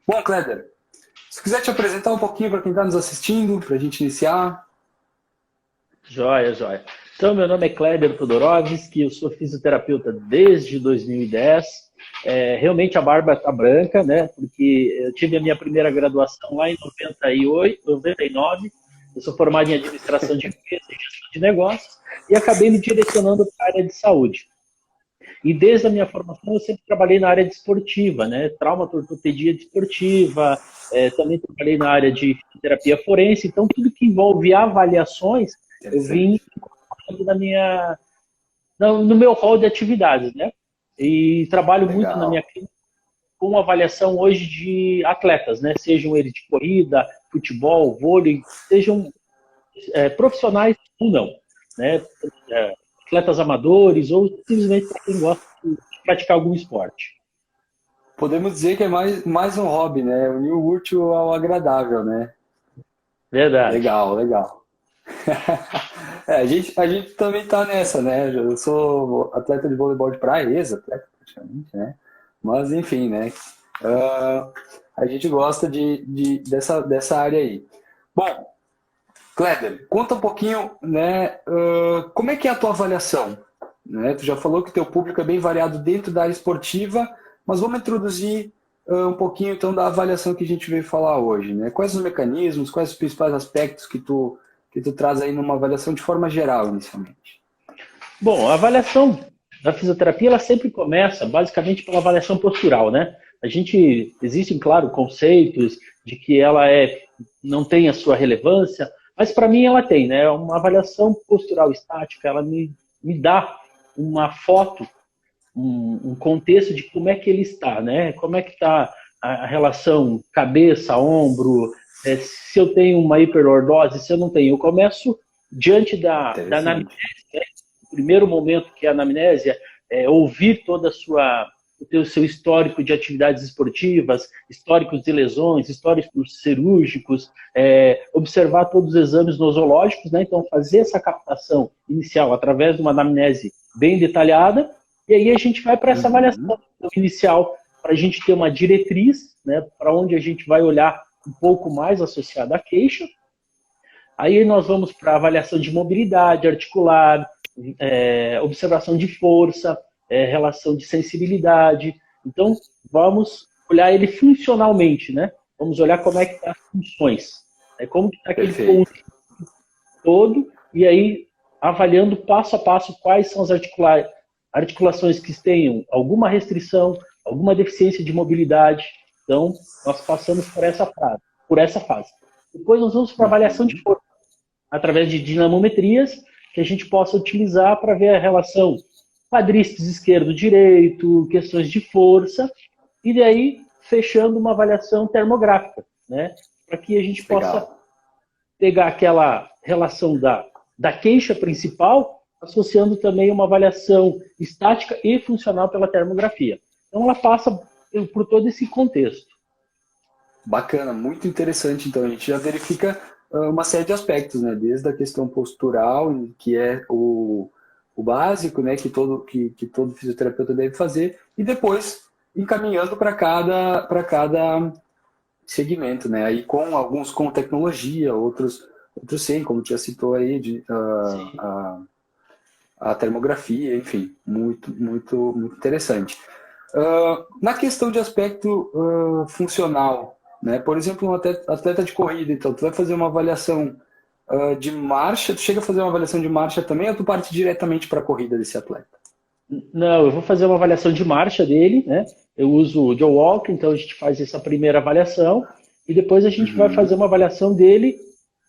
Bom, Kleber, se quiser te apresentar um pouquinho para quem está nos assistindo, para a gente iniciar. Joia, joia. Então, meu nome é Kleber Todorovski, eu sou fisioterapeuta desde 2010. Realmente a barba está branca, né? Porque eu tive a minha primeira graduação lá em 98, 99. Eu sou formado em administração de empresas e gestão de negócios e acabei me direcionando para a área de saúde. E desde a minha formação eu sempre trabalhei na área desportiva, né? Traumatortopedia desportiva, também trabalhei na área de terapia forense, então tudo que envolve avaliações eu vim Interessante. na minha, no meu rol de atividades, né? E trabalho muito na minha Legal. clínica com avaliação hoje de atletas, né? Sejam eles de corrida, futebol, vôlei, sejam profissionais ou não, né? É, atletas amadores ou simplesmente para quem gosta de praticar algum esporte. Podemos dizer que é mais um hobby, né? Unir o útil ao agradável, né? Verdade. Legal, legal. A gente também tá nessa, né? Eu sou atleta de voleibol de praia, ex-atleta praticamente, né? Mas enfim, né? Ah, a gente gosta dessa área aí. Bom, Kleber, conta um pouquinho, né? Como é que é a tua avaliação? Né? Tu já falou que teu público é bem variado dentro da área esportiva, mas vamos introduzir um pouquinho então da avaliação que a gente veio falar hoje, né? Quais os mecanismos, quais os principais aspectos que tu traz aí numa avaliação de forma geral, inicialmente? Bom, a avaliação da fisioterapia ela sempre começa basicamente pela avaliação postural, né? Existem, claro, conceitos de que não tem a sua relevância, mas para mim ela tem, né? Uma avaliação postural estática, ela me dá uma foto, um contexto de como é que ele está, né? Como é que está a relação cabeça-ombro, se eu tenho uma hiperlordose, se eu não tenho. Eu começo diante da anamnese, Interessante. né? O primeiro momento que é a anamnésia é ouvir toda a sua o seu histórico de atividades esportivas, históricos de lesões, históricos cirúrgicos, observar todos os exames nosológicos, né? Então fazer essa captação inicial através de uma anamnese bem detalhada, e aí a gente vai para essa avaliação Uhum. inicial, para a gente ter uma diretriz, né, para onde a gente vai olhar um pouco mais associado à queixa. Aí nós vamos para avaliação de mobilidade articular, observação de força, relação de sensibilidade. Então, vamos olhar ele funcionalmente, né? Vamos olhar como é que estão as funções, como que está aquele ponto Perfeito. todo, e aí avaliando passo a passo quais são as articulações que tenham alguma restrição, alguma deficiência de mobilidade. Então, nós passamos por essa fase. Depois nós vamos para a avaliação de Uhum. força, através de dinamometrias que a gente possa utilizar para ver a relação quadríceps esquerdo-direito, questões de força, e daí fechando uma avaliação termográfica, né? Para que a gente possa Legal. pegar aquela relação da queixa principal, associando também uma avaliação estática e funcional pela termografia. Então, ela passa por todo esse contexto. Bacana, muito interessante. Então, a gente já verifica uma série de aspectos, né? Desde a questão postural, que é o básico, né? Que todo fisioterapeuta deve fazer, e depois encaminhando para cada segmento, né? Aí com alguns com tecnologia, outros sem, como tu já citou aí, Sim. a termografia, enfim, muito, muito, muito interessante. Na questão de aspecto funcional, né? Por exemplo, um atleta de corrida, então, tu vai fazer uma avaliação de marcha, tu chega a fazer uma avaliação de marcha também, ou tu parte diretamente para a corrida desse atleta? Não, eu vou fazer uma avaliação de marcha dele, né? Eu uso o Joe Walk, então a gente faz essa primeira avaliação e depois a gente vai fazer Uhum. uma avaliação dele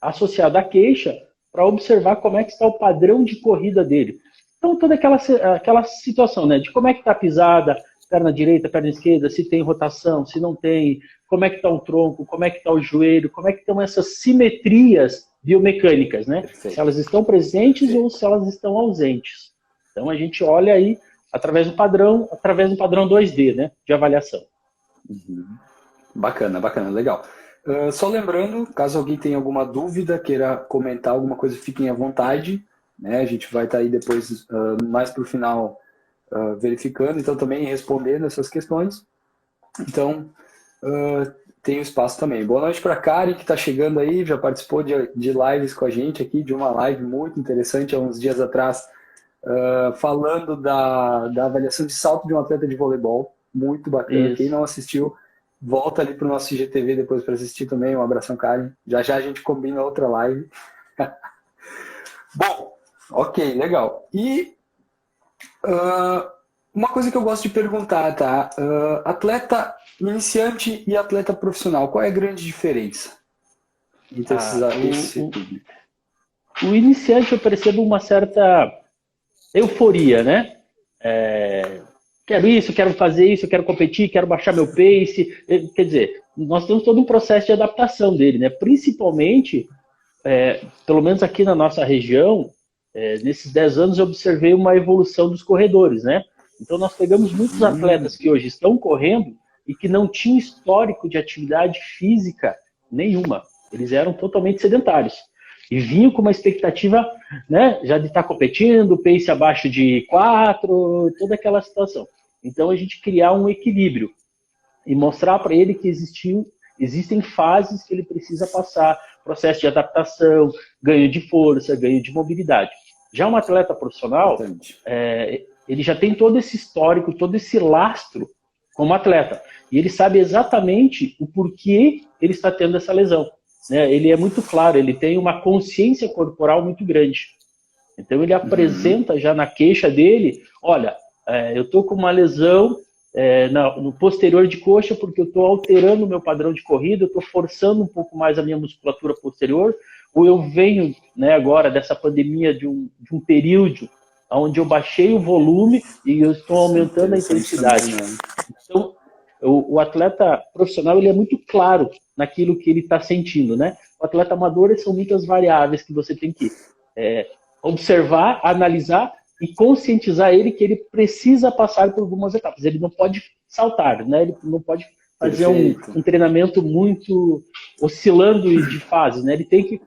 associada à queixa para observar como é que está o padrão de corrida dele. Então toda aquela situação, né? De como é que está a pisada, perna direita, perna esquerda, se tem rotação, se não tem, como é que está o tronco, como é que está o joelho, como é que estão essas simetrias biomecânicas, né? Se Perfeito, elas estão presentes ou perfeito. se elas estão ausentes. Então a gente olha aí através do padrão 2D, né, de avaliação. Bacana, bacana, legal. Só lembrando, caso alguém tenha alguma dúvida, queira comentar alguma coisa, fiquem à vontade, né? A gente vai estar aí depois, mais para o final, verificando, então também respondendo essas questões. Então, tem o espaço também. Boa noite para a Karen, que está chegando aí, já participou de lives com a gente aqui, de uma live muito interessante há uns dias atrás, falando da avaliação de salto de um atleta de voleibol. Muito bacana. Isso. Quem não assistiu, volta ali para o nosso IGTV depois para assistir também. Um abração, Karen. Já já a gente combina outra live. Bom, ok, legal. E uma coisa que eu gosto de perguntar, tá? Atleta iniciante e atleta profissional, qual é a grande diferença entre esses públicos? O iniciante eu percebo uma certa euforia, né? Quero isso, quero fazer isso, quero competir, quero baixar meu pace. Quer dizer, nós temos todo um processo de adaptação dele, né? Principalmente, pelo menos aqui na nossa região, nesses 10 anos eu observei uma evolução dos corredores, né? Então nós pegamos muitos atletas que hoje estão correndo e que não tinham histórico de atividade física nenhuma. Eles eram totalmente sedentários. E vinham com uma expectativa, né, já de estar competindo, pace abaixo de 4, toda aquela situação. Então a gente criar um equilíbrio e mostrar para ele que existem fases que ele precisa passar, processo de adaptação, ganho de força, ganho de mobilidade. Já um atleta profissional, ele já tem todo esse histórico, todo esse lastro como atleta. E ele sabe exatamente o porquê ele está tendo essa lesão. Ele é muito claro, ele tem uma consciência corporal muito grande. Então ele apresenta já na queixa dele, olha, eu estou com uma lesão no posterior de coxa porque eu estou alterando o meu padrão de corrida, eu estou forçando um pouco mais a minha musculatura posterior, ou eu venho, né, agora dessa pandemia de um período onde eu baixei o volume e eu estou aumentando a intensidade. Então, o atleta profissional ele é muito claro naquilo que ele está sentindo, né? O atleta amador são muitas variáveis que você tem que observar, analisar e conscientizar ele que ele precisa passar por algumas etapas. Ele não pode saltar, né? Ele não pode fazer um treinamento muito oscilando de fases, né? Ele tem que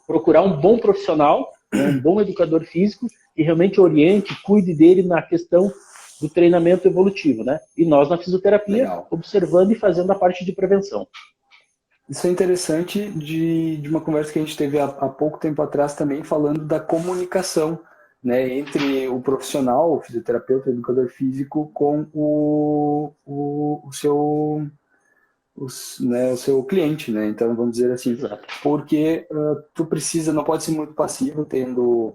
procurar um bom profissional, um bom educador físico que realmente oriente, cuide dele na questão do treinamento evolutivo, né? E nós na fisioterapia, observando e fazendo a parte de prevenção. Isso é interessante de uma conversa que a gente teve há pouco tempo atrás também, falando da comunicação, né, entre o profissional, o fisioterapeuta, o educador físico, com o seu cliente, né? Então, vamos dizer assim, porque tu precisa, não pode ser muito passivo, tendo...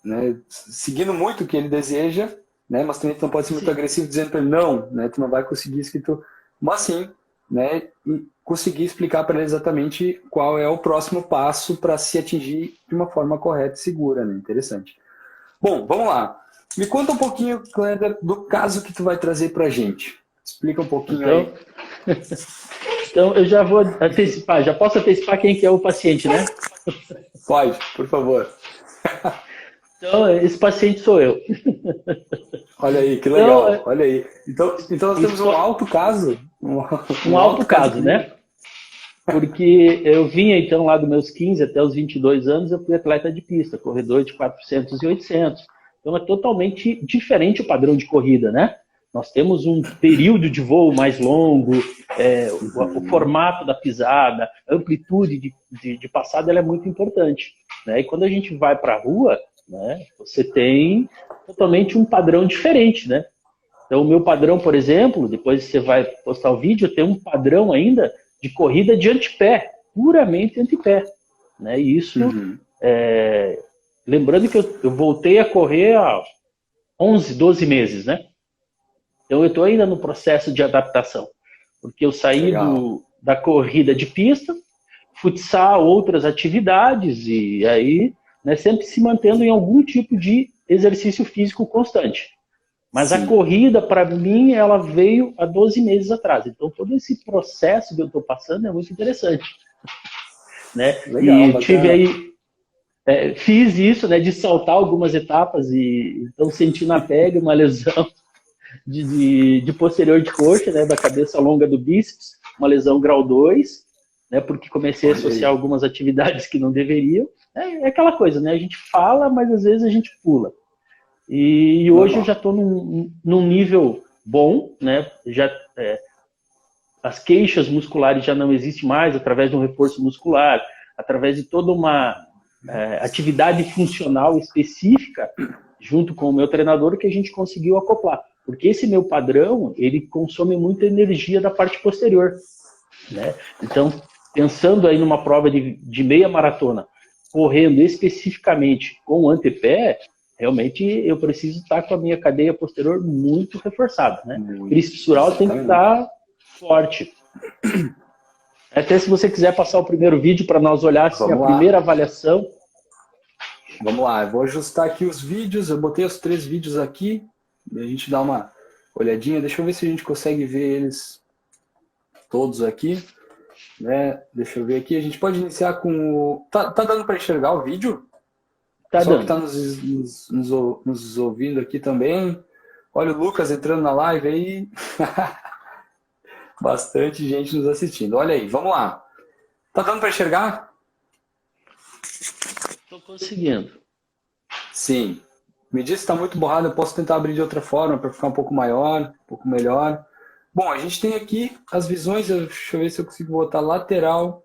né, seguindo muito o que ele deseja, né, mas também tu não pode ser muito agressivo dizendo para ele não, né, tu não vai conseguir isso que tu... Mas sim, né, e conseguir explicar para ele exatamente qual é o próximo passo para se atingir de uma forma correta e segura, né? Interessante. Bom, vamos lá. Me conta um pouquinho, Kleber, do caso que tu vai trazer para a gente. Explica um pouquinho aí. Então, eu já vou antecipar, já posso antecipar quem que é o paciente, né? Pode, por favor. Então, esse paciente sou eu. Olha aí, que legal. Então, olha aí. Então nós temos um alto caso. Um alto caso, né? Porque eu vinha, então, lá dos meus 15 até os 22 anos, eu fui atleta de pista, corredor de 400 e 800. Então, é totalmente diferente o padrão de corrida, né? Nós temos um período de voo mais longo, o formato da pisada, a amplitude de passada ela é muito importante, né? E quando a gente vai para a rua, né, você tem totalmente um padrão diferente, né? Então, o meu padrão, por exemplo, depois você vai postar o vídeo, eu tenho um padrão ainda de corrida de antepé, puramente antepé, né? E isso, lembrando que eu voltei a correr há 11, 12 meses, né? Então, eu estou ainda no processo de adaptação, porque eu saí da corrida de pista, futsal, outras atividades, e aí, né, sempre se mantendo em algum tipo de exercício físico constante. Mas a corrida, para mim, ela veio há 12 meses atrás. Então, todo esse processo que eu estou passando é muito interessante. Né? Legal, e tive aí, fiz isso, né, de saltar algumas etapas e então senti na pele uma lesão de posterior de coxa, né, da cabeça longa do bíceps, uma lesão grau 2, né, porque comecei a associar algumas atividades que não deveriam. É aquela coisa, né? A gente fala, mas às vezes a gente pula. E hoje eu já estou num nível bom, né? Já as queixas musculares já não existem mais através de um reforço muscular, através de toda uma atividade funcional específica, junto com o meu treinador, que a gente conseguiu acoplar. Porque esse meu padrão, ele consome muita energia da parte posterior, né? Então, pensando aí numa prova de meia maratona, correndo especificamente com o antepé, realmente eu preciso estar com a minha cadeia posterior muito reforçada, né? Tríceps tem que estar forte. Até se você quiser passar o primeiro vídeo para nós olhar assim, a primeira avaliação. Vamos lá, eu vou ajustar aqui os vídeos, eu botei os 3 vídeos aqui, e a gente dá uma olhadinha, deixa eu ver se a gente consegue ver eles todos aqui, né? Deixa eu ver aqui, a gente pode iniciar com o... Tá dando para enxergar o vídeo? Tá Só dando. que tá nos ouvindo aqui também. Olha o Lucas entrando na live aí. Bastante gente nos assistindo. Olha aí, vamos lá. Tá dando para enxergar? Estou conseguindo. Sim. Me diz se está muito borrado, eu posso tentar abrir de outra forma para ficar um pouco maior, um pouco melhor. Bom, a gente tem aqui as visões, deixa eu ver se eu consigo botar lateral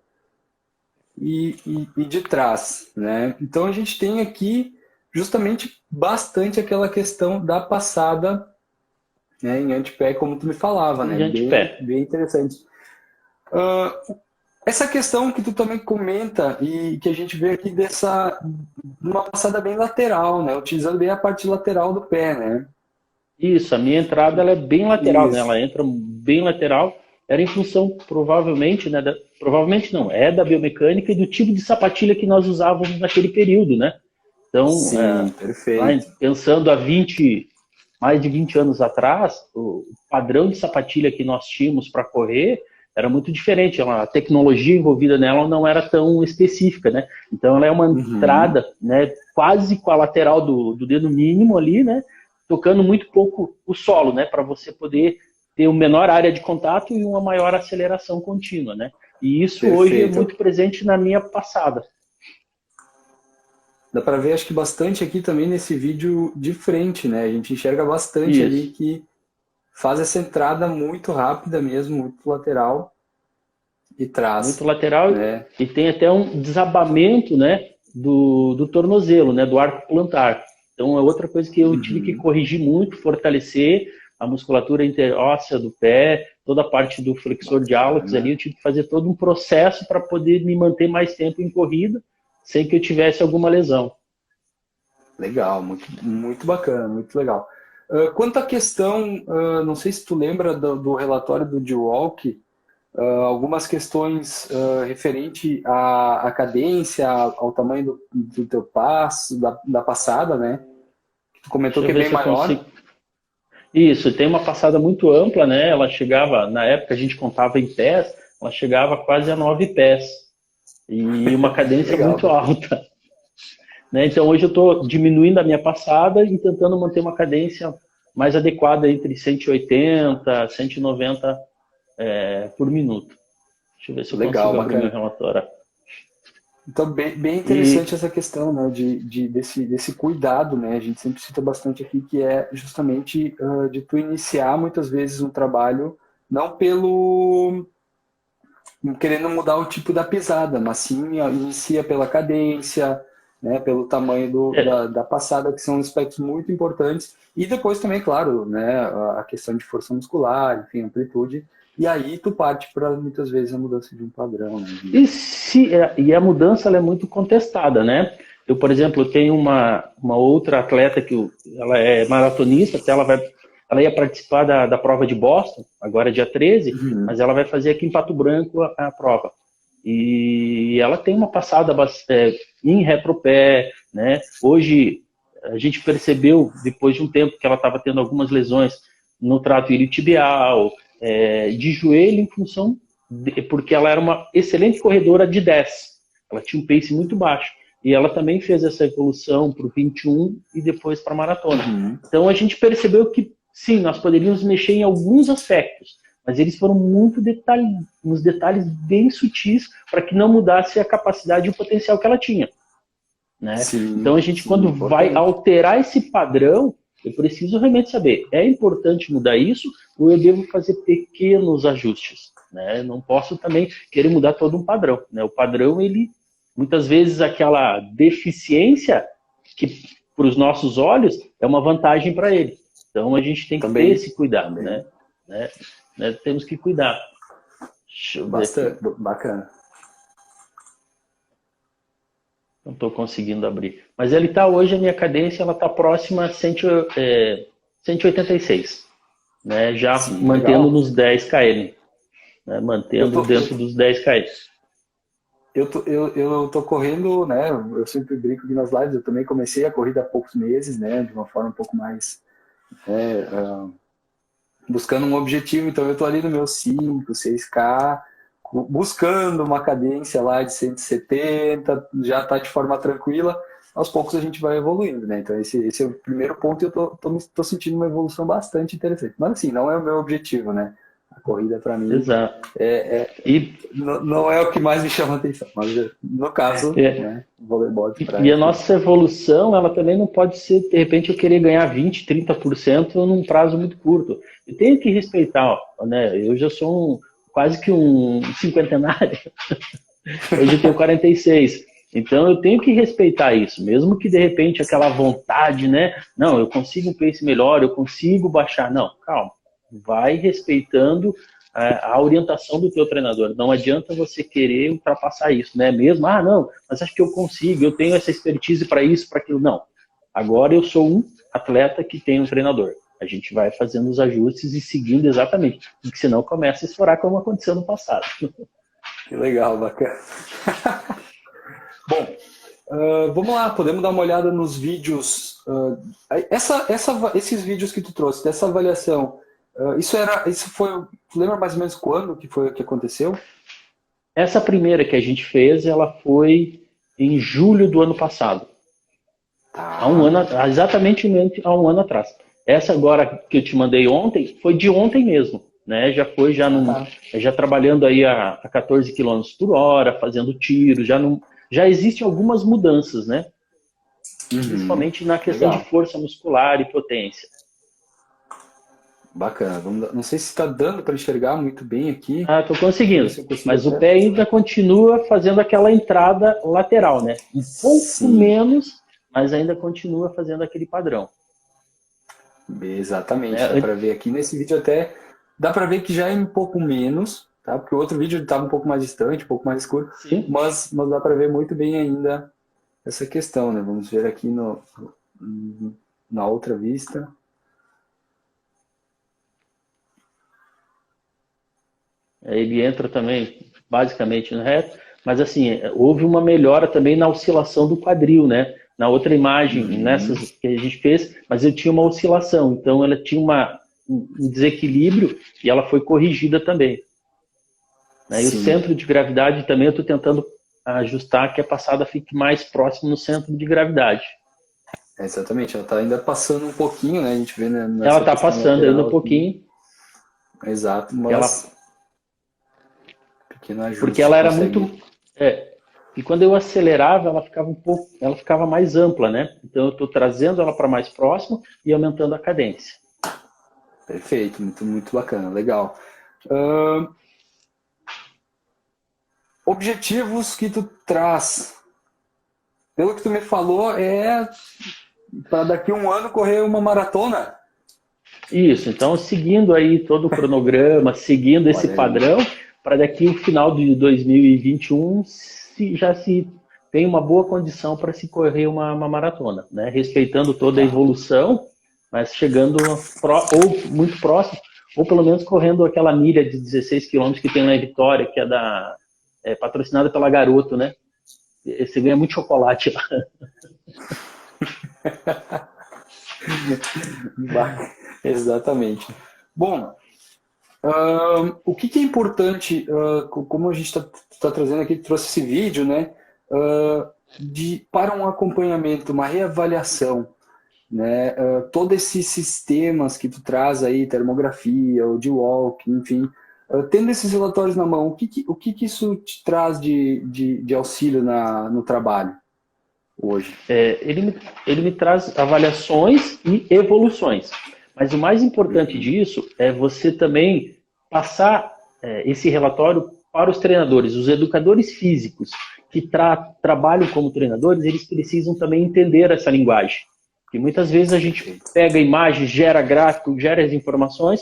e de trás, né? Então a gente tem aqui justamente bastante aquela questão da passada, né, em antepé, como tu me falava, né? Bem interessante. Essa questão que tu também comenta e que a gente vê aqui uma passada bem lateral, né? Utilizando bem a parte lateral do pé, né? Isso, a minha entrada ela é bem lateral, né? Ela entra bem lateral. Era em função, provavelmente, né? Provavelmente não, é da biomecânica e do tipo de sapatilha que nós usávamos naquele período, né? Então, sim, perfeito. Pensando mais de 20 anos atrás, o padrão de sapatilha que nós tínhamos para correr era muito diferente. A tecnologia envolvida nela não era tão específica, né? Então, ela é uma entrada, né? Quase com a lateral do dedo mínimo ali, né? Tocando muito pouco o solo, né? Para você poder ter uma menor área de contato e uma maior aceleração contínua, né? E isso hoje é muito presente na minha passada. Dá para ver, acho que bastante aqui também nesse vídeo de frente, né? A gente enxerga bastante ali que faz essa entrada muito rápida mesmo, muito lateral e traz. Muito lateral, né? E tem até um desabamento, né? Do tornozelo, né? Do arco plantar. Então é outra coisa que eu tive que corrigir muito, fortalecer a musculatura interóssea do pé, toda a parte do flexor de hálux ali, eu tive que fazer todo um processo para poder me manter mais tempo em corrida, sem que eu tivesse alguma lesão. Legal, muito bacana, muito legal. Quanto à questão, não sei se tu lembra do relatório do D-Walk, algumas questões referente à cadência, ao tamanho do teu passo, da passada, né? Tu comentou que é bem maior. Isso, tem uma passada muito ampla, né? Ela chegava, na época a gente contava em pés, ela chegava quase a 9 pés. E uma cadência muito alta. Né? Então hoje eu estou diminuindo a minha passada e tentando manter uma cadência mais adequada entre 180 e 190 por minuto. Deixa eu ver se eu consigo abrir meu relatório. Então, bem interessante essa questão, né, desse cuidado, né? A gente sempre cita bastante aqui que é justamente de tu iniciar muitas vezes um trabalho não querendo mudar o tipo da pisada, mas sim inicia pela cadência, né, pelo tamanho da passada, que são aspectos muito importantes. E depois também, claro, né, a questão de força muscular, enfim, amplitude. E aí tu parte para, muitas vezes, a mudança de um padrão. Né? E a mudança ela é muito contestada, né? Eu, por exemplo, tenho uma outra atleta que ela é maratonista, até ela ia participar da prova de Boston, agora dia 13, mas ela vai fazer aqui em Pato Branco a prova. E ela tem uma passada em retropé, né? Hoje, a gente percebeu, depois de um tempo, que ela estava tendo algumas lesões no trato iliotibial, de joelho, em função porque ela era uma excelente corredora de 10. Ela tinha um pace muito baixo. E ela também fez essa evolução para o 21 e depois para a maratona. Então, a gente percebeu que, sim, nós poderíamos mexer em alguns aspectos, mas eles foram muito uns detalhes bem sutis para que não mudasse a capacidade e o potencial que ela tinha. Né? Sim, então, a gente, quando vai alterar esse padrão, eu preciso realmente saber, é importante mudar isso ou eu devo fazer pequenos ajustes? né? Não posso também querer mudar todo um padrão, né? O padrão, ele, muitas vezes, aquela deficiência que, para os nossos olhos, é uma vantagem para ele. Então, a gente tem que ter esse cuidado, né? Temos que cuidar. Deixa eu ver Bastante, aqui. bacana. Não estou conseguindo abrir. Mas ele está hoje, a minha cadência, ela está próxima a 186. Né? Já Sim, mantendo legal. nos 10 km. Né? Mantendo dentro dos 10 km. Eu tô correndo, né? Eu sempre brinco aqui nas lives, eu também comecei a corrida há poucos meses, né? De uma forma um pouco mais... buscando um objetivo, então eu tô ali no meu 5, 6K, buscando uma cadência lá de 170, já tá de forma tranquila, aos poucos a gente vai evoluindo, né? Então esse é o primeiro ponto e eu tô sentindo uma evolução bastante interessante. Mas assim, não é o meu objetivo, né? A corrida para mim não é o que mais me chama a atenção, mas no caso, né, voleibol de praia. E a nossa evolução, ela também não pode ser, de repente, eu querer ganhar 20%, 30% num prazo muito curto. Eu tenho que respeitar, né? Eu já sou quase que um cinquentenário. Hoje eu tenho 46. Então eu tenho que respeitar isso, mesmo que de repente aquela vontade, né? Não, eu consigo um pace melhor, eu consigo baixar. Não, calma. Vai respeitando a orientação do teu treinador. Não adianta você querer ultrapassar isso, né? Mesmo, não, mas acho que eu consigo, eu tenho essa expertise para isso, para aquilo. Não. Agora eu sou um atleta que tem um treinador. A gente vai fazendo os ajustes e seguindo exatamente, porque senão começa a estourar como aconteceu no passado. Que legal, bacana. Bom, vamos lá, podemos dar uma olhada nos vídeos. Esses vídeos que tu trouxe, dessa avaliação, isso foi, tu lembra mais ou menos quando que foi que aconteceu? Essa primeira que a gente fez, ela foi em julho do ano passado. Exatamente há um ano atrás. Essa agora que eu te mandei ontem, foi de ontem mesmo. Né? Já foi já trabalhando aí a 14 km por hora, fazendo tiro, já existem algumas mudanças, né? Principalmente na questão de força muscular e potência. Bacana. Não sei se está dando para enxergar muito bem aqui. Estou conseguindo. Mas o pé ainda continua fazendo aquela entrada lateral, né? Um pouco menos, mas ainda continua fazendo aquele padrão. Exatamente. Dá para ver aqui nesse vídeo até... Dá para ver que já é um pouco menos, tá? Porque o outro vídeo estava um pouco mais distante, um pouco mais escuro. Sim. Mas dá para ver muito bem ainda essa questão, né? Vamos ver aqui na outra vista. Ele entra também basicamente no reto, mas assim, houve uma melhora também na oscilação do quadril, né? Na outra imagem, nessas que a gente fez, mas eu tinha uma oscilação, então ela tinha um desequilíbrio e ela foi corrigida também. Né? E o centro de gravidade também eu estou tentando ajustar que a passada fique mais próximo no centro de gravidade. Exatamente, ela está ainda passando um pouquinho, né? A gente vê ela está passando ainda um pouquinho. Exato, mas pequeno ajuste. Porque ela era muito... E quando eu acelerava, ela ficava mais ampla, né? Então eu estou trazendo ela para mais próximo e aumentando a cadência. Perfeito, muito, muito bacana, legal. Objetivos que tu traz. Pelo que tu me falou, é para daqui a um ano correr uma maratona? Isso, então seguindo aí todo o cronograma, seguindo esse padrão, para daqui o final de 2021 já se tem uma boa condição para se correr uma maratona, né? Respeitando toda a evolução, mas chegando ou muito próximo, ou pelo menos correndo aquela milha de 16 km que tem lá em Vitória, que é patrocinada pela Garoto, né? Você ganha muito chocolate lá. Exatamente. Bom, o que é importante, como a gente está trazendo aqui, trouxe esse vídeo, né? Para um acompanhamento, uma reavaliação, né? Todos esses sistemas que tu traz aí, termografia, o D-Walk, enfim, tendo esses relatórios na mão, o que isso te traz de auxílio no trabalho hoje? Ele me traz avaliações e evoluções, mas o mais importante disso é você também passar esse relatório para os treinadores. Os educadores físicos que trabalham como treinadores, eles precisam também entender essa linguagem. Porque muitas vezes a gente pega a imagem, gera gráfico, gera as informações,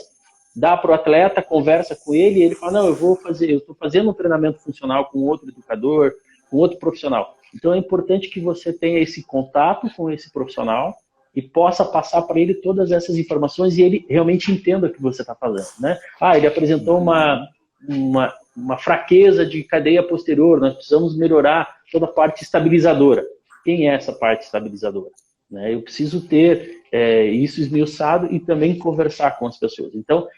dá para o atleta, conversa com ele, e ele fala, não, eu estou fazendo um treinamento funcional com outro educador, com outro profissional. Então é importante que você tenha esse contato com esse profissional e possa passar para ele todas essas informações e ele realmente entenda o que você está fazendo, né? Ele apresentou uma fraqueza de cadeia posterior, nós precisamos melhorar toda a parte estabilizadora. Quem é essa parte estabilizadora? Eu preciso ter isso esmiuçado e também conversar com as pessoas. Então,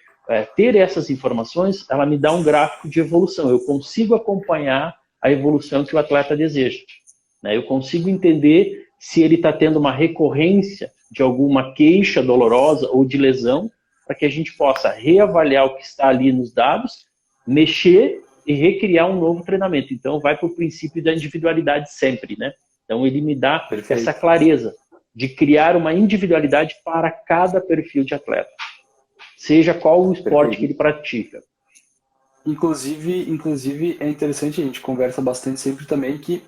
ter essas informações, ela me dá um gráfico de evolução. Eu consigo acompanhar a evolução que o atleta deseja. Eu consigo entender se ele está tendo uma recorrência de alguma queixa dolorosa ou de lesão, para que a gente possa reavaliar o que está ali nos dados, mexer e recriar um novo treinamento. Então, vai para o princípio da individualidade sempre, né? Então, ele me dá essa clareza de criar uma individualidade para cada perfil de atleta, seja qual o esporte que ele pratica. Inclusive, é interessante, a gente conversa bastante sempre também que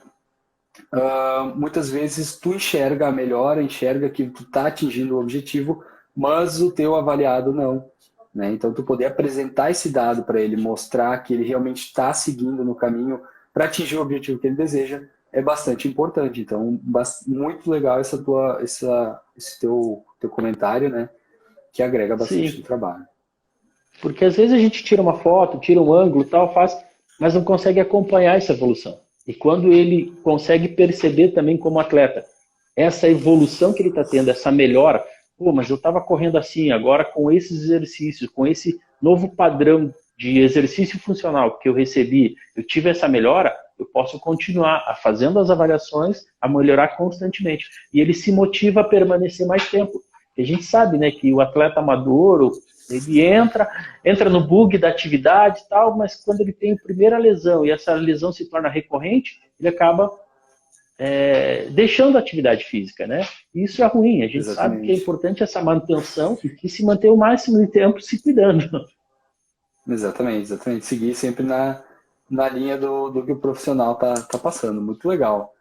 muitas vezes tu enxerga a melhora, enxerga que tu está atingindo o objetivo, mas o teu avaliado não. Né? Então, tu poder apresentar esse dado para ele, mostrar que ele realmente está seguindo no caminho para atingir o objetivo que ele deseja, é bastante importante. Então, muito legal esse teu comentário, né? Que agrega bastante no trabalho. Porque às vezes a gente tira uma foto, tira um ângulo, tal, mas não consegue acompanhar essa evolução. E quando ele consegue perceber também como atleta essa evolução que ele está tendo, essa melhora, mas eu estava correndo assim, agora com esses exercícios, com esse novo padrão de exercício funcional que eu recebi, eu tive essa melhora, eu posso continuar fazendo as avaliações, a melhorar constantemente. E ele se motiva a permanecer mais tempo. E a gente sabe, né, que o atleta amador, ele entra no bug da atividade e tal, mas quando ele tem a primeira lesão e essa lesão se torna recorrente, ele acaba deixando a atividade física, né? E isso é ruim. A gente sabe que é importante essa manutenção e se manter o máximo de tempo se cuidando. Exatamente. Seguir sempre na linha do que o profissional tá passando. Muito legal.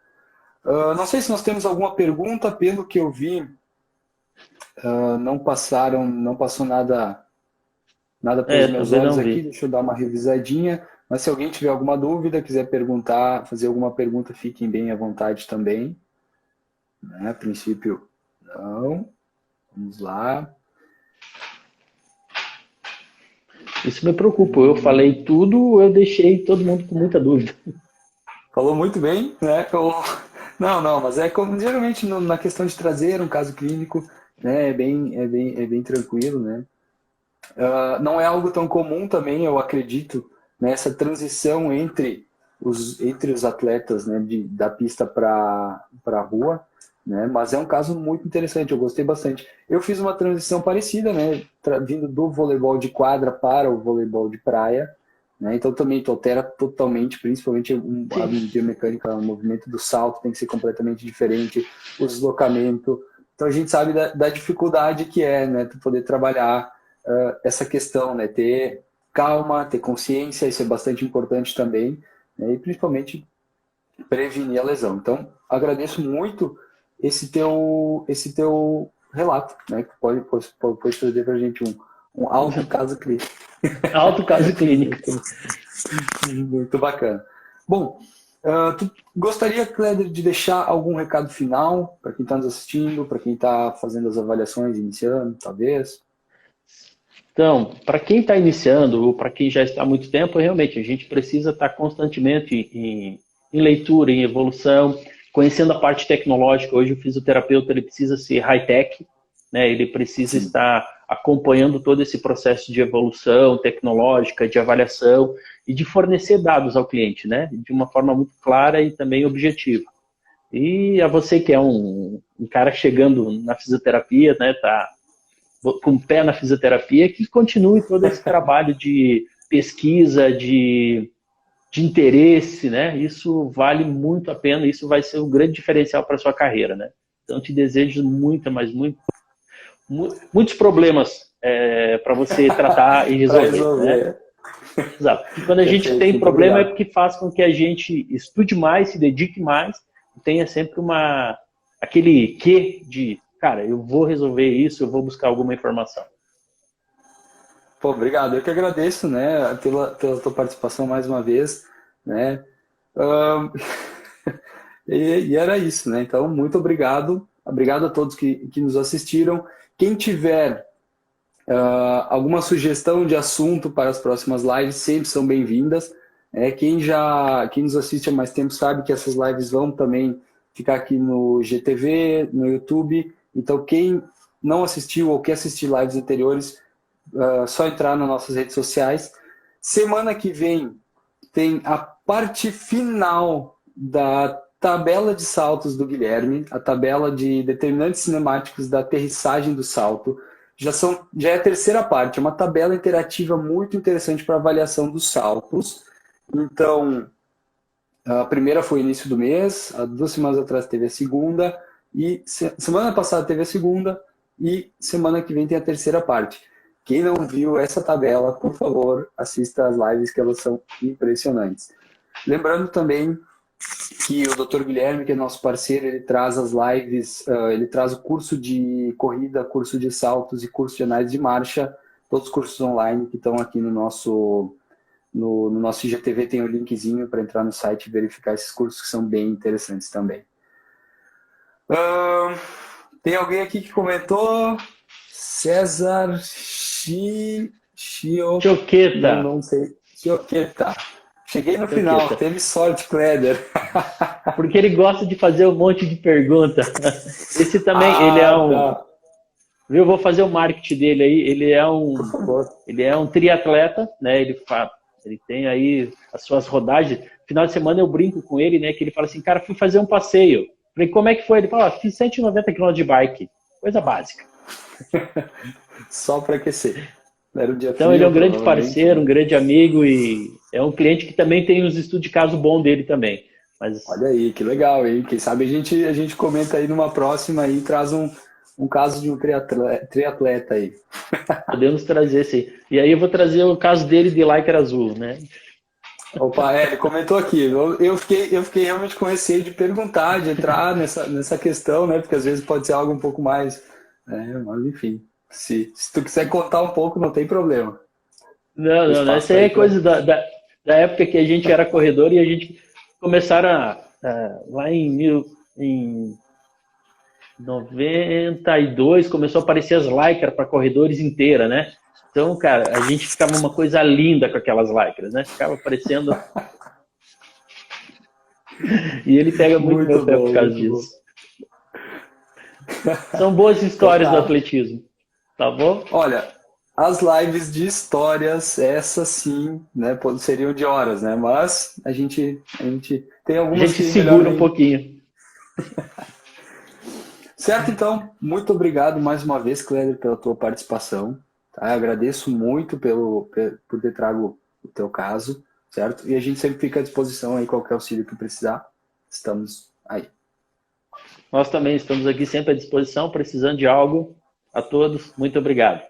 Não sei se nós temos alguma pergunta, pelo que eu vi, não passou nada pelos meus olhos aqui. Deixa eu dar uma revisadinha. Mas se alguém tiver alguma dúvida, quiser perguntar, fazer alguma pergunta, fiquem bem à vontade também. A princípio, não. Vamos lá. Isso me preocupa. Eu falei tudo, eu deixei todo mundo com muita dúvida. Falou muito bem, né? Não, mas como geralmente na questão de trazer um caso clínico, né, é bem tranquilo, né? Não é algo tão comum também, eu acredito, nessa transição entre os atletas, né, da pista para a rua, né? Mas é um caso muito interessante, eu gostei bastante. Eu fiz uma transição parecida, né, vindo do voleibol de quadra para o voleibol de praia, né? Então também tu altera totalmente, principalmente a biomecânica, o movimento do salto tem que ser completamente diferente, o deslocamento. Então a gente sabe da dificuldade que é, né, tu poder trabalhar essa questão, né, ter calma, ter consciência, isso é bastante importante também, né, e principalmente prevenir a lesão. Então, agradeço muito esse teu relato, né, que pode trazer para a gente um alto caso clínico. Alto caso clínico. Muito bacana. Bom, tu gostaria, Cléder, de deixar algum recado final para quem está nos assistindo, para quem está fazendo as avaliações, iniciando, talvez? Então, para quem está iniciando ou para quem já está há muito tempo, realmente a gente precisa estar constantemente em leitura, em evolução, conhecendo a parte tecnológica. Hoje o fisioterapeuta ele precisa ser high-tech, né? Ele precisa estar acompanhando todo esse processo de evolução tecnológica, de avaliação e de fornecer dados ao cliente, né? De uma forma muito clara e também objetiva. E a você que é um cara chegando na fisioterapia, né? Tá com o pé na fisioterapia, que continue todo esse trabalho de pesquisa, de interesse, né? Isso vale muito a pena, isso vai ser um grande diferencial para a sua carreira, né? Então, te desejo muitos problemas para você tratar e resolver. Né? Exato. E quando a gente Perfeito, tem muito problema é obrigado. porque faz com que a gente estude mais, se dedique mais, e tenha sempre aquele quê de, cara, eu vou resolver isso, eu vou buscar alguma informação. Pô, obrigado. Eu que agradeço, né, pela tua participação mais uma vez, né? Ahn, e era isso, né? Então, muito obrigado. Obrigado a todos que nos assistiram. Quem tiver alguma sugestão de assunto para as próximas lives, sempre são bem-vindas. Quem nos assiste há mais tempo sabe que essas lives vão também ficar aqui no GTV, no YouTube. Então, quem não assistiu ou quer assistir lives anteriores, só entrar nas nossas redes sociais. Semana que vem tem a parte final da tabela de saltos do Guilherme, a tabela de determinantes cinemáticos da aterrissagem do salto. Já é a terceira parte, é uma tabela interativa muito interessante para avaliação dos saltos. Então, a primeira foi início do mês, há 2 semanas atrás teve a segunda, e semana passada teve a segunda, e semana que vem tem a terceira parte. Quem não viu essa tabela, por favor, assista as lives que elas são impressionantes. Lembrando também que o Dr. Guilherme, que é nosso parceiro, ele traz as lives, ele traz o curso de corrida, curso de saltos e curso de análise de marcha, todos os cursos online que estão aqui no nosso IGTV, tem o linkzinho para entrar no site e verificar esses cursos que são bem interessantes também. Tem alguém aqui que comentou? César Choqueta. Não sei. Choqueta. Cheguei no final, teve sorte, Kleder. Porque ele gosta de fazer um monte de pergunta. Esse também, ele é um... Tá. Eu vou fazer o marketing dele aí. Por favor. Ele é um triatleta, né? Ele tem aí as suas rodagens. Final de semana eu brinco com ele, né? Que ele fala assim, cara, fui fazer um passeio. Falei, como é que foi? Ele fala, fiz 190 km de bike. Coisa básica. Só para aquecer. Era um dia Então frio, ele é um grande parceiro, um grande amigo e é um cliente que também tem uns estudos de caso bom dele também. Mas... Olha aí, que legal, hein? Quem sabe a gente comenta aí numa próxima e traz um caso de um triatleta aí. Podemos trazer, sim. E aí eu vou trazer o caso dele de Lycra azul, né? Opa, ele comentou aqui. Eu fiquei realmente com receio de perguntar, de entrar nessa questão, né? Porque às vezes pode ser algo um pouco mais... Mas enfim, se tu quiser contar um pouco, não tem problema. Não. Essa aí é coisa da época que a gente era corredor e a gente começaram lá em 92, começou a aparecer as Lycra para corredores inteiras, né? Então, cara, a gente ficava uma coisa linda com aquelas Lycras, né? Ficava parecendo... E ele pega muito meu pé por causa disso. São boas histórias do atletismo, tá bom? Olha, as lives de histórias, essas sim, né, seriam de horas, né? Mas a gente tem algumas a gente que segura um pouquinho. Certo, então, muito obrigado mais uma vez, Kleber, pela tua participação. Tá? Eu agradeço muito por ter trago o teu caso, certo? E a gente sempre fica à disposição aí, qualquer auxílio que precisar, estamos aí. Nós também estamos aqui sempre à disposição, precisando de algo. A todos, muito obrigado.